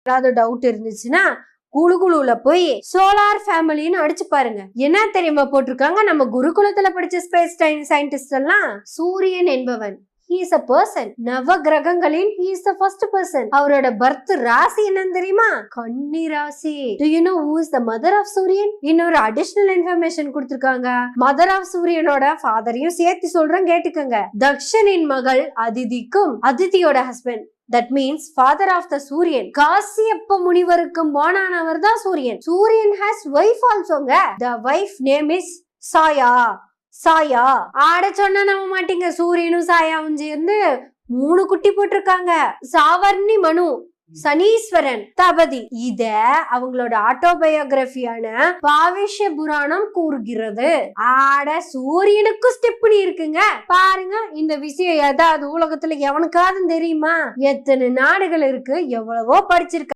ஏதாவது டவுட் இருந்துச்சுன்னா குழுல போய் சோலார் ஃபேமிலின்னு அடிச்சு பாருங்க. என்ன தெரியுமா போட்டிருக்காங்க? நம்ம குருகுலத்துல படிச்ச ஸ்பேஸ் சயின்டிஸ்ட் எல்லாம் சூரியன் என்பவன் he is a person. நவ கிரகங்களின் he is the first person. அவரோட பர்த் ராசி என்னன்னு தெரியுமா? கன்னி ராசி. Do you know who is the mother of சூரியன்? இன்னொரு அடிஷனல் இன்ஃபர்மேஷன் கொடுத்திருக்காங்க. மதர் ஆஃப் சூரியனோட ஃபாதரையும் சேர்த்து சொல்றேன், கேட்டுக்கங்க. தக்ஷனின் மகள் அதிதிக்கும் அதிதியோட husband, that means father of the சூரியன், காசியப்ப முனிவருக்கும் போனானவர் தான் சூரியன். சூரியன் has wife alsoங்க. The wife name is சாயா. சாயா ஆட சொன்னா நம்ப மாட்டீங்க. சூரியனும் சாயாவும் சேர்ந்து 3 குட்டி போட்டிருக்காங்க. சாவர்ணி மனு, சனீஸ்வரன், தபதி. இத அவங்களோட ஆட்டோபயோகிராபியான பாவிஷ்ய புராணம் கூறுகிறது. ஆட சூரியனுக்கும் ஸ்டெப்னி இருக்குங்க. பாருங்க, இந்த விஷயம் ஏதாவது உலகத்துல எவனுக்காவது தெரியுமா? எத்தனை நாடுகள் இருக்கு, எவ்வளவோ படிச்சிருக்க.